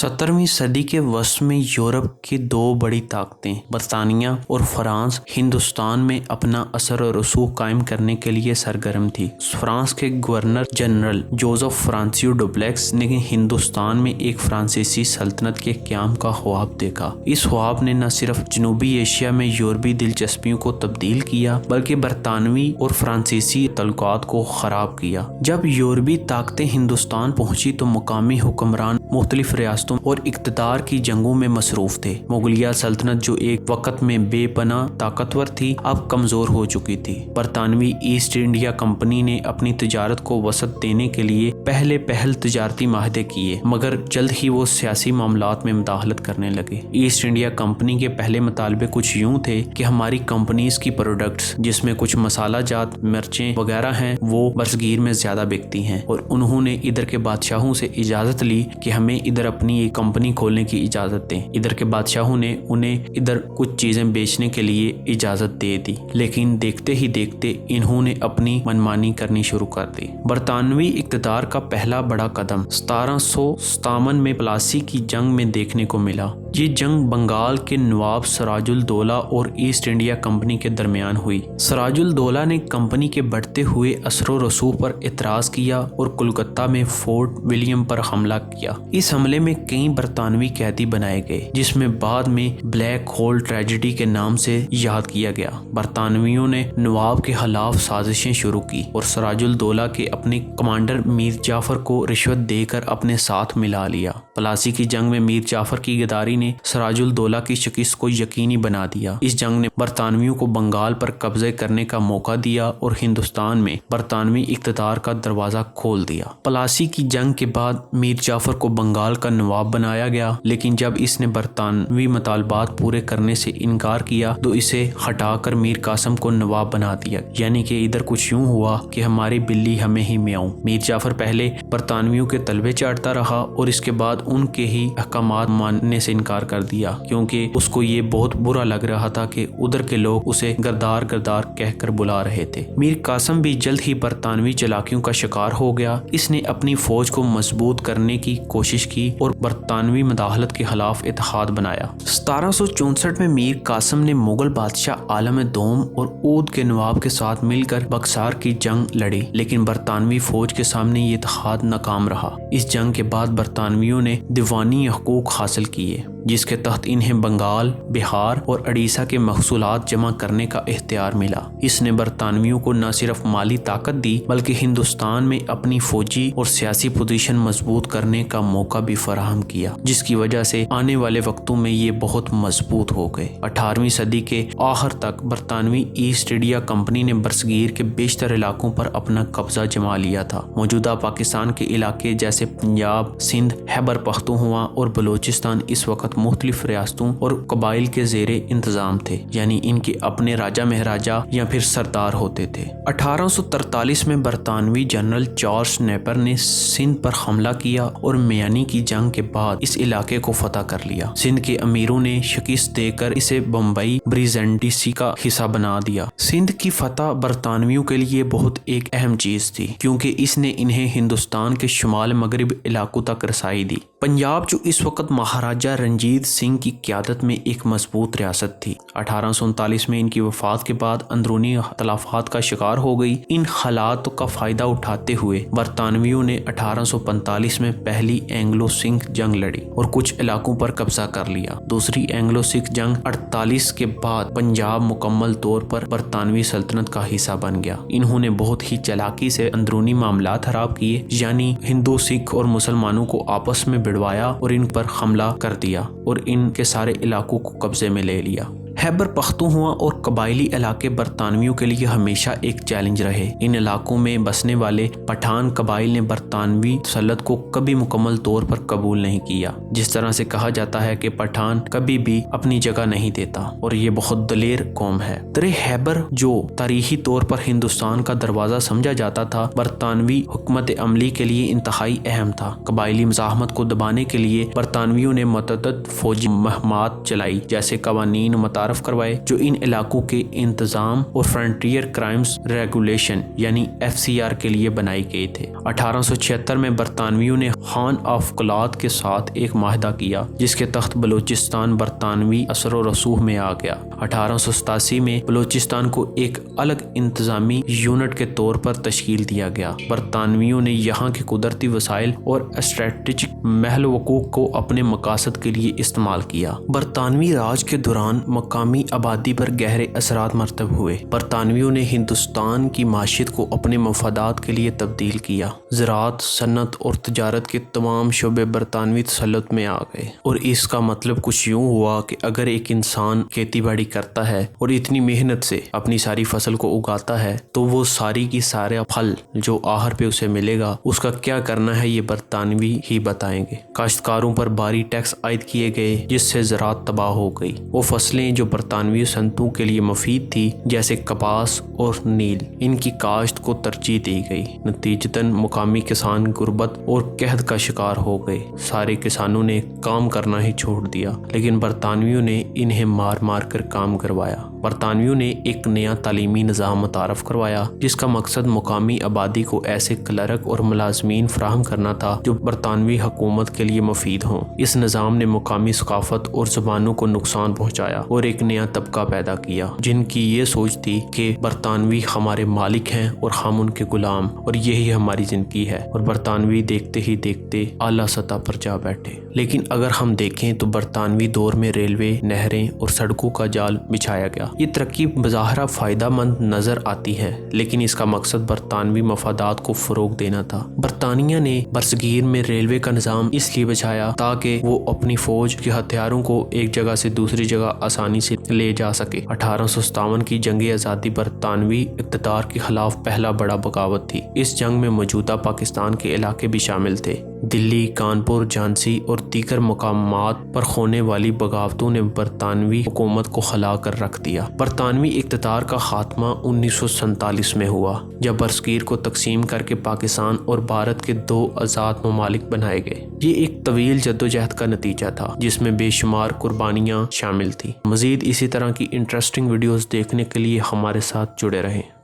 17ویں صدی کے وسط میں یورپ کی دو بڑی طاقتیں برطانیہ اور فرانس ہندوستان میں اپنا اثر و رسوخ قائم کرنے کے لیے سرگرم تھی۔ فرانس کے governor general Joseph Francis duplex نے ہندوستان میں ایک فرانسیسی سلطنت کے قیام کا خواب دیکھا۔ اس خواب نے نہ صرف جنوبی ایشیا میں یورپی دلچسپیوں کو تبدیل کیا بلکہ برطانوی اور فرانسیسی تعلقات کو خراب کیا۔ جب یورپی طاقتیں ہندوستان پہنچی تو مقامی حکمران مختلف ریاستوں اور اقتدار کی جنگوں میں مصروف تھے۔ مغلیہ سلطنت جو ایک وقت میں بے پناہ طاقتور تھی اب کمزور ہو چکی تھی۔ برطانوی ایسٹ انڈیا کمپنی نے اپنی تجارت کو وسعت دینے کے لیے پہل تجارتی معاہدے کیے مگر جلد ہی وہ سیاسی معاملات میں مداخلت کرنے لگے۔ ایسٹ انڈیا کمپنی کے پہلے مطالبے کچھ یوں تھے کہ ہماری کمپنیز کی پروڈکٹس جس میں کچھ مسالہ جات مرچیں وغیرہ ہیں وہ برصغیر میں زیادہ بکتی ہیں، اور انہوں نے ادھر کے بادشاہوں سے اجازت لی کہ ہمیں ادھر اپنی ایک کمپنی کھولنے کی اجازت دیں۔ ادھر کے بادشاہوں نے انہیں ادھر کچھ چیزیں بیچنے کے لیے اجازت دے دی، لیکن دیکھتے ہی دیکھتے انہوں نے اپنی منمانی کرنی شروع کر دی۔ برطانوی اقتدار کا پہلا بڑا قدم 1757 میں پلاسی کی جنگ میں دیکھنے کو ملا۔ یہ جنگ بنگال کے نواب سراج الدولہ اور ایسٹ انڈیا کمپنی کے درمیان ہوئی۔ سراج الدولہ نے کمپنی کے بڑھتے ہوئے اثر و رسوخ پر اعتراض کیا اور کلکتہ میں فورٹ ولیم پر حملہ کیا۔ اس حملے میں کئی برطانوی قیدی بنائے گئے جس میں بعد میں بلیک ہول ٹریجڈی کے نام سے یاد کیا گیا۔ برطانویوں نے نواب کے خلاف سازشیں شروع کی اور سراج الدولہ کے اپنے کمانڈر میر جعفر کو رشوت دے کر اپنے ساتھ ملا لیا۔ پلاسی کی جنگ میں میر جعفر کی غداری نے سراج الدولہ کی شکست کو یقینی بنا دیا۔ اس جنگ نے برطانویوں کو بنگال پر قبضے کرنے کا موقع دیا اور ہندوستان میں برطانوی اقتدار کا دروازہ کھول دیا۔ پلاسی کی جنگ کے بعد میر جعفر کو بنگال کا نواب بنایا گیا، لیکن جب اس نے برطانوی مطالبات پورے کرنے سے انکار کیا تو اسے ہٹا کر میر قاسم کو نواب بنا دیا، یعنی کہ ادھر کچھ یوں ہوا کہ ہماری بلی ہمیں ہی میاؤں۔ میر جعفر پہلے برطانویوں کے تلوے چاٹتا رہا اور اس کے بعد ان کے ہی احکامات ماننے سے انکار کر دیا، کیونکہ اس کو یہ بہت برا لگ رہا تھا کہ ادھر کے لوگ اسے گردار کہہ کر بلا رہے تھے۔ میر قاسم بھی جلد ہی برطانوی چالاکیوں کا شکار ہو گیا۔ اس نے اپنی فوج کو مضبوط کرنے کی کوشش کی اور برطانوی مداخلت کے خلاف اتحاد بنایا۔ 1764 میں میر قاسم نے مغل بادشاہ عالم دوم اور اودھ کے نواب کے ساتھ مل کر بکسار کی جنگ لڑی، لیکن برطانوی فوج کے سامنے یہ اتحاد ناکام رہا۔ اس جنگ کے بعد برطانویوں نے دیوانی حقوق حاصل کیے جس کے تحت انہیں بنگال، بہار اور اڑیسہ کے محصولات جمع کرنے کا اختیار ملا۔ اس نے برطانویوں کو نہ صرف مالی طاقت دی بلکہ ہندوستان میں اپنی فوجی اور سیاسی پوزیشن مضبوط کرنے کا موقع بھی فراہم کیا، جس کی وجہ سے آنے والے وقتوں میں یہ بہت مضبوط ہو گئے۔ 18ویں صدی کے آخر تک برطانوی ایسٹ انڈیا کمپنی نے برصغیر کے بیشتر علاقوں پر اپنا قبضہ جما لیا تھا۔ موجودہ پاکستان کے علاقے جیسے پنجاب، سندھ، خیبر پختونخوا اور بلوچستان اس وقت مختلف ریاستوں اور قبائل کے زیر انتظام تھے، یعنی ان کے اپنے راجہ مہاراجہ یا پھر سردار ہوتے تھے۔ 1843 میں برطانوی جنرل چارلس نیپر نے سندھ پر حملہ کیا اور میانی کی جنگ کے بعد اس علاقے کو فتح کر لیا۔ سندھ کے امیروں نے شکست دے کر اسے بمبئی بریزنٹسی کا حصہ بنا دیا۔ سندھ کی فتح برطانویوں کے لیے بہت ایک اہم چیز تھی کیونکہ اس نے انہیں ہندوستان کے شمال مغرب علاقوں تک رسائی دی۔ پنجاب جو اس وقت مہاراجہ رنجیت سنگھ کی قیادت میں ایک مضبوط ریاست تھی، 1839 میں ان کی وفات کے بعد اندرونی اختلافات کا شکار ہو گئی۔ ان حالات کا فائدہ اٹھاتے ہوئے برطانویوں نے 1845 میں پہلی اینگلو سکھ جنگ لڑی اور کچھ علاقوں پر قبضہ کر لیا۔ دوسری اینگلو سکھ جنگ 48 کے بعد پنجاب مکمل طور پر برطانوی سلطنت کا حصہ بن گیا۔ انہوں نے بہت ہی چالاکی سے اندرونی معاملات خراب کیے، یعنی ہندو، سکھ اور مسلمانوں کو آپس میں بڑھوایا اور ان پر حملہ کر دیا اور ان کے سارے علاقوں کو قبضے میں لے لیا۔ خیبر پختونخوا اور قبائلی علاقے برطانویوں کے لیے ہمیشہ ایک چیلنج رہے۔ ان علاقوں میں بسنے والے پٹھان قبائل نے برطانوی تسلط کو کبھی مکمل طور پر قبول نہیں کیا، جس طرح سے کہا جاتا ہے کہ پٹھان کبھی بھی اپنی جگہ نہیں دیتا اور یہ بہت دلیر قوم ہے۔ درِ خیبر جو تاریخی طور پر ہندوستان کا دروازہ سمجھا جاتا تھا، برطانوی حکمت عملی کے لیے انتہائی اہم تھا۔ قبائلی مزاحمت کو دبانے کے لیے برطانویوں نے متعدد فوجی مہمات چلائی، جیسے قوانین مطالعہ متعارف کروائے جو ان علاقوں کے انتظام اور فرنٹیئر کرائمز ریگولیشن یعنی FCR کے لیے بنائی گئی تھے۔ 1876 میں برطانویوں نے خان آف کلات کے ساتھ ایک معاہدہ کیا جس کے تحت بلوچستان برطانوی اثر و رسوخ میں آ گیا۔ 1887 میں بلوچستان کو ایک الگ انتظامی یونٹ کے طور پر تشکیل دیا گیا۔ برطانویوں نے یہاں کے قدرتی وسائل اور اسٹریٹجک محل وقوع کو اپنے مقاصد کے لیے استعمال کیا۔ برطانوی راج کے دوران مقامی آبادی پر گہرے اثرات مرتب ہوئے۔ برطانویوں نے ہندوستان کی معیشت کو اپنے مفادات کے لیے تبدیل کیا۔ زراعت، صنعت اور تجارت کے تمام شعبے برطانوی تسلط میں آ گئے، اور اس کا مطلب کچھ یوں ہوا کہ اگر ایک انسان کھیتی باڑی کرتا ہے اور اتنی محنت سے اپنی ساری فصل کو اگاتا ہے تو وہ ساری کی سارا پھل جو آخر پہ اسے ملے گا اس کا کیا کرنا ہے یہ برطانوی ہی بتائیں گے۔ کاشتکاروں پر بھاری ٹیکس عائد کیے گئے جس سے زراعت تباہ ہو گئی۔ وہ فصلیں جو برطانوی صنعتوں کے لیے مفید تھی جیسے کپاس اور نیل، ان کی کاشت کو ترجیح دی گئی۔ نتیجتاً مقامی کسان غربت اور قحط کا شکار ہو گئے۔ سارے کسانوں نے کام کرنا ہی چھوڑ دیا، لیکن برطانویوں نے انہیں مار مار کر کام کروایا۔ برطانویوں نے ایک نیا تعلیمی نظام متعارف کروایا جس کا مقصد مقامی آبادی کو ایسے کلرک اور ملازمین فراہم کرنا تھا جو برطانوی حکومت کے لیے مفید ہوں۔ اس نظام نے مقامی ثقافت اور زبانوں کو نقصان پہنچایا اور ایک نیا طبقہ پیدا کیا جن کی یہ سوچ تھی کہ برطانوی ہمارے مالک ہیں اور ہم ان کے غلام، اور یہی ہماری زندگی ہے، اور برطانوی دیکھتے ہی دیکھتے اعلیٰ سطح پر جا بیٹھے۔ لیکن اگر ہم دیکھیں تو برطانوی دور میں ریلوے، نہریں اور سڑکوں کا جال بچھایا گیا۔ یہ ترقی بظاہر فائدہ مند نظر آتی ہے، لیکن اس کا مقصد برطانوی مفادات کو فروغ دینا تھا۔ برطانیہ نے برصغیر میں ریلوے کا نظام اس لیے بچھایا تاکہ وہ اپنی فوج کے ہتھیاروں کو ایک جگہ سے دوسری جگہ آسانی سے لے جا سکے۔ 1857 کی جنگ آزادی برطانوی اقتدار کے خلاف پہلا بڑا بغاوت تھی۔ اس جنگ میں موجودہ پاکستان کے علاقے بھی شامل تھے۔ دلی، کانپور، جھانسی اور دیگر مقامات پر ہونے والی بغاوتوں نے برطانوی حکومت کو ہلا کر رکھ دیا۔ برطانوی اقتدار کا خاتمہ 1947 میں ہوا جب برصغیر کو تقسیم کر کے پاکستان اور بھارت کے 2 آزاد ممالک بنائے گئے۔ یہ ایک طویل جدوجہد کا نتیجہ تھا جس میں بے شمار قربانیاں شامل تھیں۔ مزید اسی طرح کی انٹرسٹنگ ویڈیوز دیکھنے کے لیے ہمارے ساتھ جڑے رہیں۔